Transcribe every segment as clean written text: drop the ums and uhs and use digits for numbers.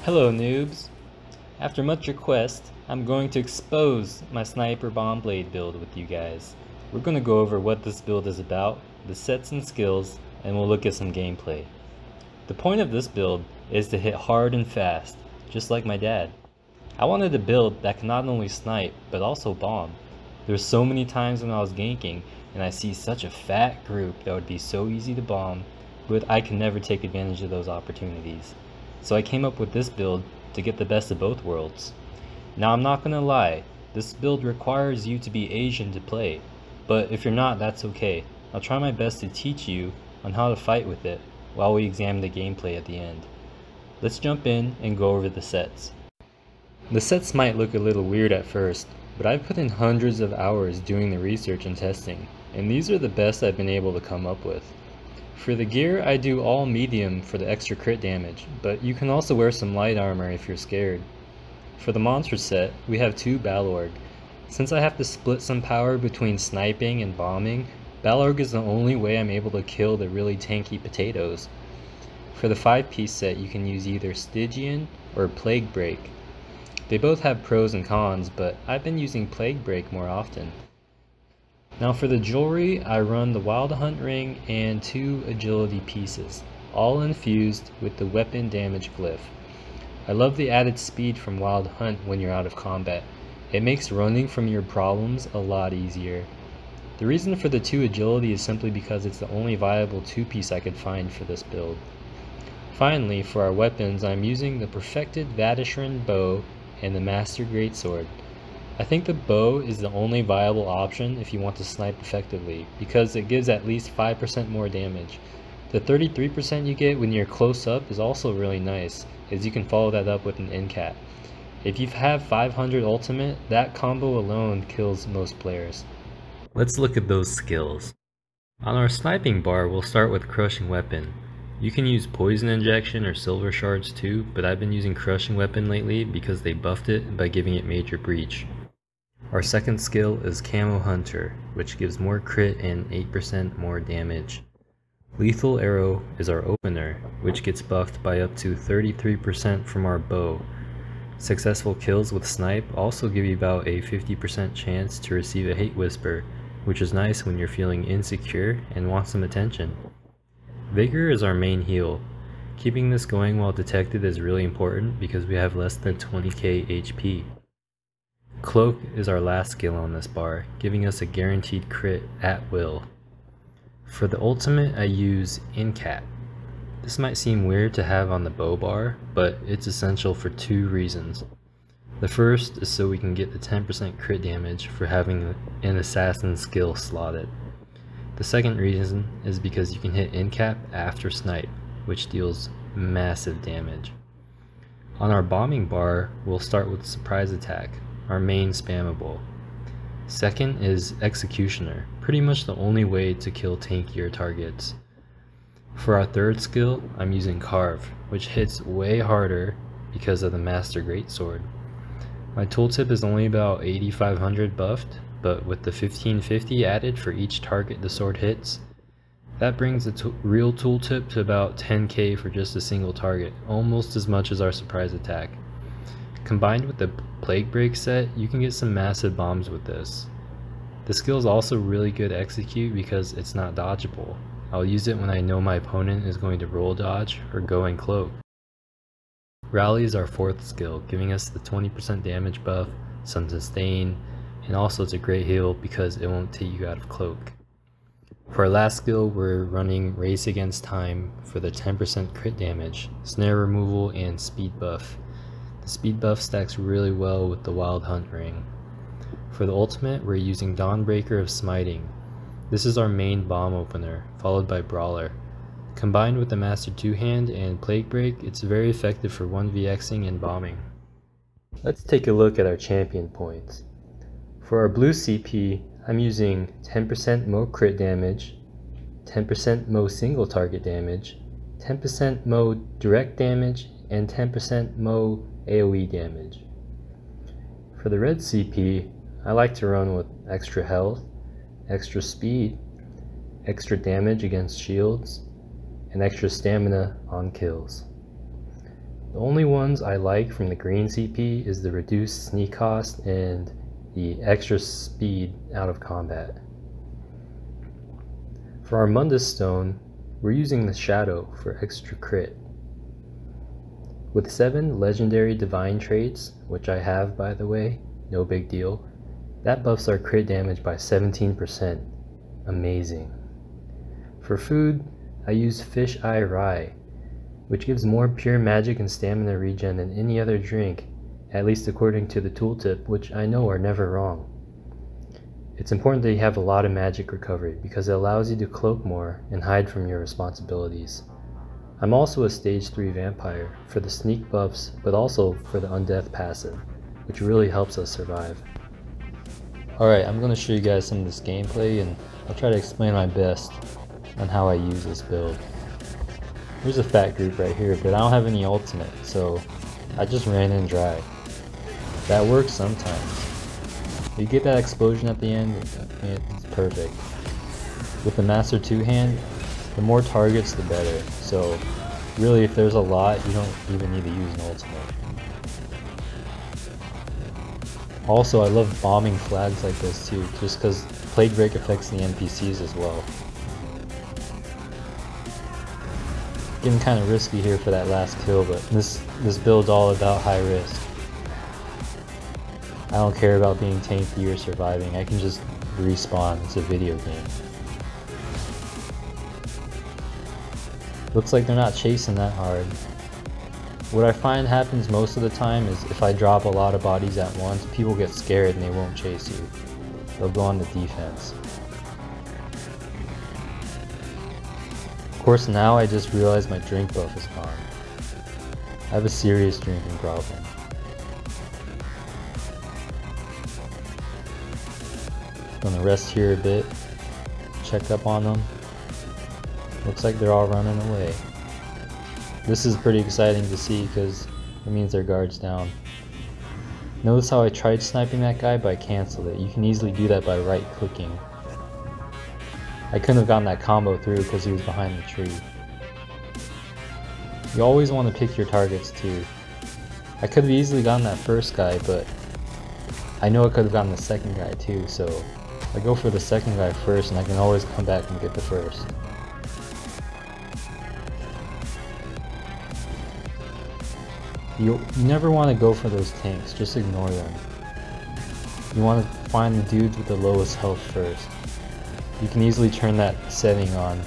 Hello noobs! After much request, I'm going to expose my Sniper Bomblade build with you guys. We're going to go over what this build is about, the sets and skills, and we'll look at some gameplay. The point of this build is to hit hard and fast, just like my dad. I wanted a build that can not only snipe, but also bomb. There's so many times when I was ganking, and I see such a fat group that would be so easy to bomb, but I can never take advantage of those opportunities. So I came up with this build to get the best of both worlds. Now I'm not gonna lie, this build requires you to be Asian to play, but if you're not, that's okay. I'll try my best to teach you on how to fight with it while we examine the gameplay at the end. Let's jump in and go over the sets. The sets might look a little weird at first, but I've put in hundreds of hours doing the research and testing, and these are the best I've been able to come up with. For the gear, I do all medium for the extra crit damage, but you can also wear some light armor if you're scared. For the monster set, we have two Balorg. Since I have to split some power between sniping and bombing, Balorg is the only way I'm able to kill the really tanky potatoes. For the 5-piece set, you can use either Stygian or Plague Break. They both have pros and cons, but I've been using Plague Break more often. Now for the jewelry, I run the Wild Hunt ring and 2 agility pieces, all infused with the weapon damage glyph. I love the added speed from Wild Hunt when you're out of combat. It makes running from your problems a lot easier. The reason for the 2 agility is simply because it's the only viable 2-piece I could find for this build. Finally, for our weapons, I'm using the Perfected Vadishran bow and the Master Greatsword. I think the bow is the only viable option if you want to snipe effectively, because it gives at least 5% more damage. The 33% you get when you're close up is also really nice, as you can follow that up with an NCAT. If you have 500 ultimate, that combo alone kills most players. Let's look at those skills. On our sniping bar, we'll start with Crushing Weapon. You can use Poison Injection or Silver Shards too, but I've been using Crushing Weapon lately because they buffed it by giving it Major Breach. Our second skill is Camo Hunter, which gives more crit and 8% more damage. Lethal Arrow is our opener, which gets buffed by up to 33% from our bow. Successful kills with Snipe also give you about a 50% chance to receive a Hate Whisper, which is nice when you're feeling insecure and want some attention. Vigor is our main heal. Keeping this going while detected is really important because we have less than 20k HP. Cloak is our last skill on this bar, giving us a guaranteed crit at will. For the ultimate, I use NCAT. This might seem weird to have on the bow bar, but it's essential for 2 reasons. The first is so we can get the 10% crit damage for having an assassin skill slotted. The second reason is because you can hit NCAT after snipe, which deals massive damage. On our bombing bar, we'll start with Surprise Attack, our main spammable. Second is Executioner, pretty much the only way to kill tankier targets. For our third skill, I'm using Carve, which hits way harder because of the Master Greatsword. My tooltip is only about 8500 buffed, but with the 1550 added for each target the sword hits, that brings the real tooltip to about 10k for just a single target, almost as much as our Surprise Attack. Combined with the Plague Break set, you can get some massive bombs with this. The skill is also really good to execute because it's not dodgeable. I'll use it when I know my opponent is going to roll dodge or go in cloak. Rally is our 4th skill, giving us the 20% damage buff, some sustain, and also it's a great heal because it won't take you out of cloak. For our last skill, we're running Race Against Time for the 10% crit damage, snare removal, and speed buff. The speed buff stacks really well with the Wild Hunt ring. For the ultimate, we're using Dawnbreaker of Smiting. This is our main bomb opener, followed by Brawler. Combined with the Master 2-hand and Plague Break, it's very effective for 1vxing and bombing. Let's take a look at our champion points. For our blue CP, I'm using 10% Mo crit damage, 10% Mo single target damage, 10% Mo direct damage, and 10% Mo AoE damage. For the red CP, I like to run with extra health, extra speed, extra damage against shields, and extra stamina on kills. The only ones I like from the green CP is the reduced sneak cost and the extra speed out of combat. For our Mundus Stone, we're using the Shadow for extra crit. With 7 legendary divine traits, which I have by the way, no big deal, that buffs our crit damage by 17%. Amazing. For food, I use Fish Eye Rye, which gives more pure magic and stamina regen than any other drink, at least according to the tooltip, which I know are never wrong. It's important that you have a lot of magic recovery because it allows you to cloak more and hide from your responsibilities. I'm also a stage 3 vampire for the sneak buffs, but also for the undeath passive, which really helps us survive. Alright, I'm going to show you guys some of this gameplay and I'll try to explain my best on how I use this build. There's a fat group right here, but I don't have any ultimate, so I just ran in dry. That works sometimes. You get that explosion at the end, it's perfect. With the Master 2 hand, the more targets the better, so really if there's a lot, you don't even need to use an ultimate. Also, I love bombing flags like this too, just because Plague Break affects the NPCs as well. Getting kind of risky here for that last kill, but this build's all about high risk. I don't care about being tanky or surviving, I can just respawn, it's a video game. Looks like they're not chasing that hard. What I find happens most of the time is if I drop a lot of bodies at once, people get scared and they won't chase you. They'll go on the defense. Of course, now I just realized my drink buff is gone. I have a serious drinking problem. Gonna rest here a bit, check up on them. Looks like they're all running away. This is pretty exciting to see because it means their guard's down. Notice how I tried sniping that guy but I canceled it. You can easily do that by right clicking. I couldn't have gotten that combo through because he was behind the tree. You always want to pick your targets too. I could have easily gotten that first guy, but I know I could have gotten the second guy too, so I go for the second guy first and I can always come back and get the first. You never want to go for those tanks, just ignore them. You want to find the dudes with the lowest health first. You can easily turn that setting on.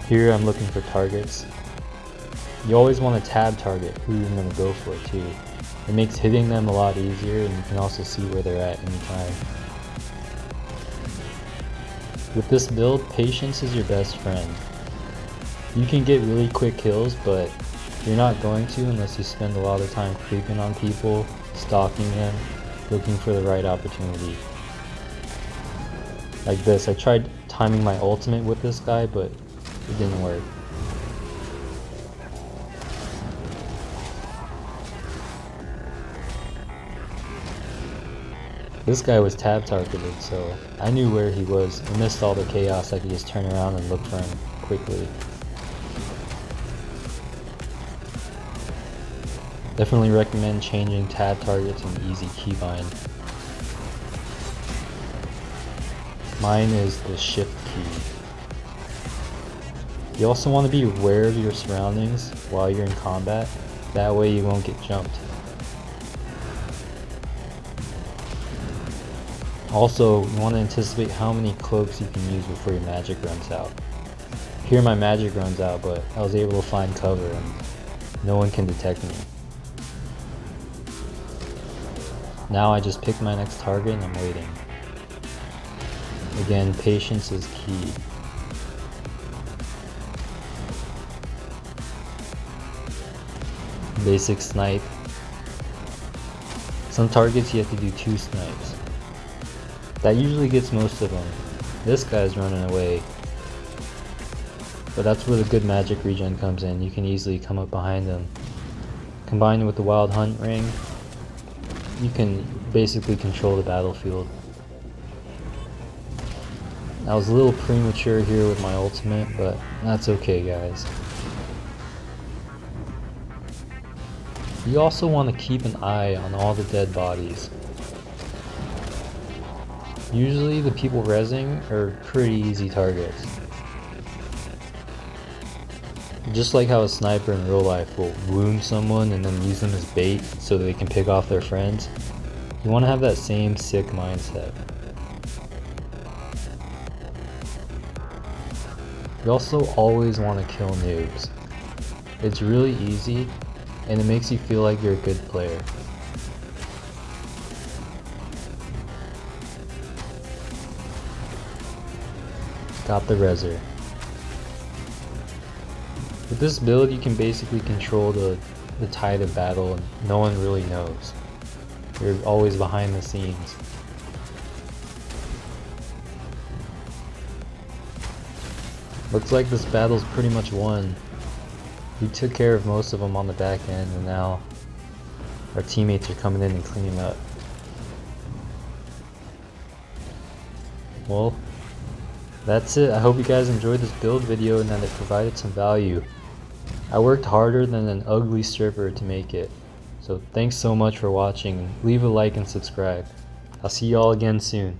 Here I'm looking for targets. You always want to tab target who you're going to go for too. It makes hitting them a lot easier and you can also see where they're at anytime. With this build, patience is your best friend. You can get really quick kills, but you're not going to unless you spend a lot of time creeping on people, stalking them, looking for the right opportunity. Like this, I tried timing my ultimate with this guy, but it didn't work. This guy was tab targeted, so I knew where he was. Amidst all the chaos, I could just turn around and look for him quickly. Definitely recommend changing tab target to an easy keybind. Mine is the shift key. You also want to be aware of your surroundings while you're in combat, that way you won't get jumped. Also, you want to anticipate how many cloaks you can use before your magic runs out. Here my magic runs out, but I was able to find cover and no one can detect me. Now I just pick my next target and I'm waiting. Again, patience is key. Basic snipe. Some targets you have to do 2 snipes. That usually gets most of them. This guy's running away. But that's where the good magic regen comes in. You can easily come up behind them. Combined with the wild hunt ring, you can basically control the battlefield. I was a little premature here with my ultimate, but that's okay, guys. You also want to keep an eye on all the dead bodies. Usually the people rezzing are pretty easy targets. Just like how a sniper in real life will wound someone and then use them as bait so that they can pick off their friends, you want to have that same sick mindset. You also always want to kill noobs. It's really easy and it makes you feel like you're a good player. Got the Rezzer. With this build you can basically control the tide of battle and no one really knows. You're always behind the scenes. Looks like this battle's pretty much won. We took care of most of them on the back end and now our teammates are coming in and cleaning up. Well, that's it. I hope you guys enjoyed this build video and that it provided some value. I worked harder than an ugly stripper to make it. So thanks so much for watching. Leave a like and subscribe. I'll see y'all again soon.